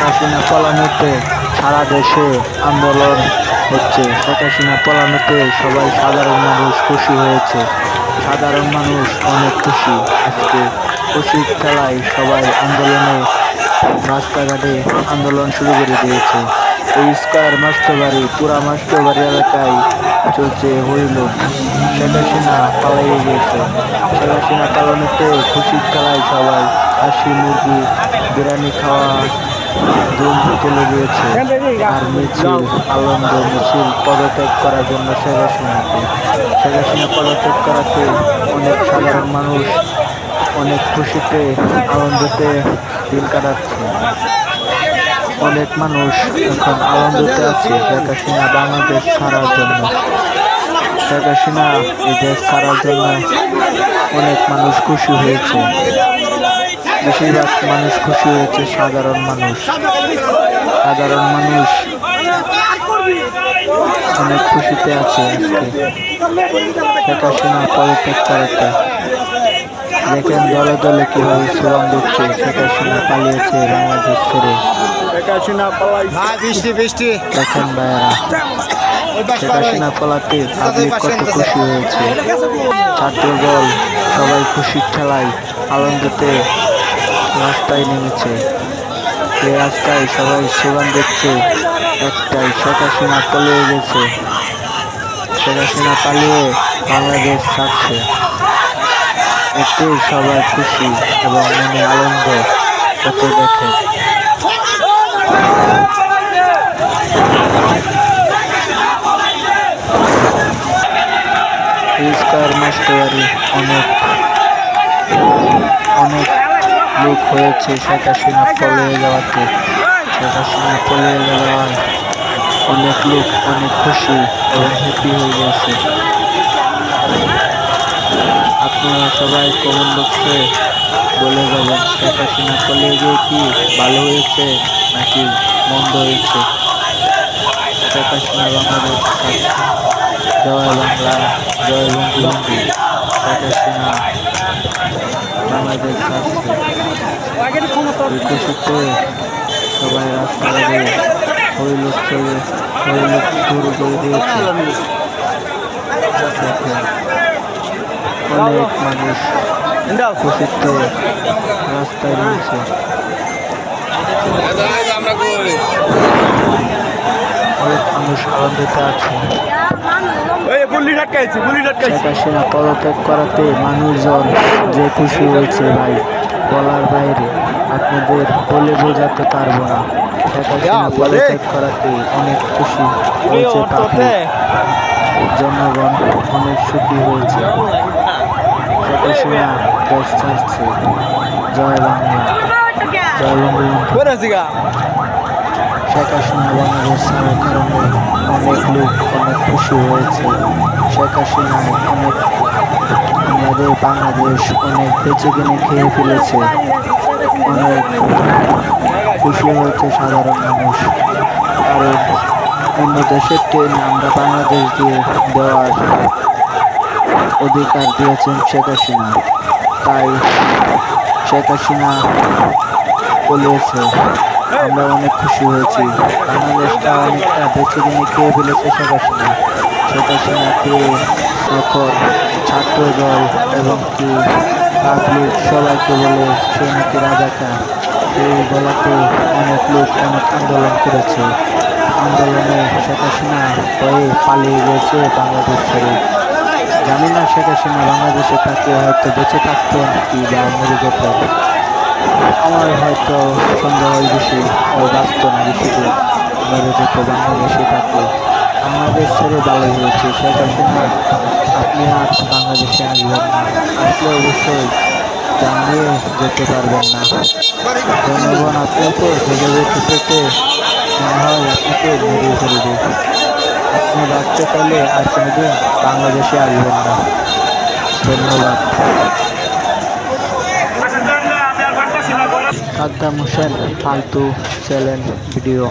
হাসিনা পলানোতে সারা দেশে আন্দোলন হচ্ছে। শেখ হাসিনা পলানোতে সবাই সাধারণ মানুষ খুশি হয়েছে। সাধারণ মানুষ অনেক খুশি। আজকে খুশির খেলায় সবাই আন্দোলনে রাস্তাঘাটে আন্দোলন শুরু করে দিয়েছে। এই স্কয়ার মাস্টারবাড়ি পুরা মাস্টারবাড়ি এলাকায় চলছে হইহুল্লোড়। শেখ হাসিনা পালাইয়ে গেছে। শেখ হাসিনা পালানোতে খুশির খেলায় সবাই হাসি মুরগি বিরিয়ানি খাওয়া ধুম তুলে দিয়েছে। আর মিছিল আনন্দ মিছিল পদত্যাগ করার জন্য শেখ হাসিনা পদত্যাগ করাতে অনেক সাধারণ মানুষ অনেক খুশিতে আনন্দতে দিন কাটাচ্ছে। অনেক মানুষ এখন আনন্দতে আছে শেখ হাসিনা বাংলাদেশ ছাড়ার জন্য। শেখ হাসিনা এই দেশ ছাড়ার জন্য অনেক মানুষ খুশি হয়েছে। বেশিরভাগ মানুষ খুশি হয়েছে সাধারণ মানুষ। সাধারণ মানুষ অনেক খুশিতে আছে আজকে শেখ হাসিনা পদত্যাগ করাতে। দেখেন দলে দলে কিভাবে স্লোগান দিচ্ছে শেখ হাসিনা পালিয়েছে বাংলাদেশ ছেড়ে। দেখেন ভাইয়ারা শেখ হাসিনা পালাতে পাবলিক কত খুশি হয়েছে। ছাত্রদল সবাই খুশির ঠেলায় আনন্দতে রাস্তায় নেমেছে। এই রাস্তায় সবাই স্লোগান দিচ্ছে একটাই, শেখ হাসিনা পালিয়ে গেছে। শেখ হাসিনা পালিয়ে বাংলাদেশ ছাড়ছে। এতে সবাই খুশি এবং মনে আনন্দ হতে দেখে। স্কয়ার মাস্টারবাড়ি অনেক লোক হয়েছে শেখ হাসিনা পালিয়ে যাওয়াতে। শেখ হাসিনা পালিয়ে যাওয়ায় অনেক লোক অনেক খুশি এবং হ্যাপি হয়ে গেছে। আপনারা সবাই কমেন্ট বক্সে বলে যাবেন শেখ হাসিনা পালিয়ে গিয়ে কি ভালো হয়েছে নাকি মন্দ হয়েছে। শেখ হাসিনা বাংলাদেশ ছাড়ছে। জয় বাংলা, জয় বঙ্গবন্ধু। শেখ হাসিনা বাংলাদেশ ছাড়ছে। এই খুশিতে সবাই রাস্তাঘাটে হইহুল্লোড় শুরু করে দিয়েছে। অনেক মানুষ খুশিতে রাস্তায় রয়েছে। অনেক মানুষ আনন্দতে আছে। শেখ হাসিনা পদত্যাগ করাতে মানুষজন যে খুশি হয়েছে ভাই বলার বাইরে, আপনাদের বলে বোঝাতে পারবো না। শেখ হাসিনা পদত্যাগ করাতে অনেক খুশি হয়েছে পাবলিক, জনগণ অনেক সুখী হয়েছে। শেখ হাসিনা দেশ ছাড়ছে। জয় বাংলা, জয় বঙ্গবন্ধু। শেখ হাসিনা বাংলাদেশ ছাড়ার কারণে অনেক লোক অনেক খুশি হয়েছে। শেখ হাসিনায় আমাদের বাংলাদেশ অনেক বেঁচে কিনে খেয়ে ফেলেছে। অনেক খুশি হয়েছে সাধারণ মানুষ। কারণ অন্য দেশের ট্রেন আমরা বাংলাদেশ দিয়ে দেওয়ার অধিকার দিয়েছেন শেখ হাসিনা। তাই শেখ হাসিনা বলেছে আমরা অনেক খুশি হয়েছি। বাংলাদেশটা অনেকটা বেঁচে কিনে খেয়ে ফেলেছে শেখ হাসিনা। শেখ হাসিনাকে তখন ছাত্রদল এবং কি পাবলিক সবাইকে বলে সে নাকি রাজাকার। এই বলাতে অনেক লোক অনেক আন্দোলন করেছে। আন্দোলনে শেখ হাসিনা হয়ে পালিয়ে গেছে বাংলাদেশ ছেড়ে। জানি না শেখ হাসিনা বাংলাদেশে থাকলে হয়তো বেঁচে থাকতেন কি বা মরে যেতেন। আমার হয়তো সন্দেহ হয় বেশি, বাঁচত না বেশি দিন, মরে যেত বাংলাদেশে থাকলে। বাংলাদেশ ছেড়ে ভালোই হয়েছে। শেখ হাসিনা আপনি আর বাংলাদেশে আসবেন না, আসলে অবশ্যই জানিয়ে যেতে পারবেন না। জনগণ আপনাকে ভেবে যেতে পেতে মনে হয় আপনাকে মেরে ফেলবে। আপনি বাঁচতে চাইলে আর কোনোদিন বাংলাদেশে আসবেন না। ধন্যবাদ। সাদ্দাম হোসেন ফালতু চ্যানেল ভিডিও।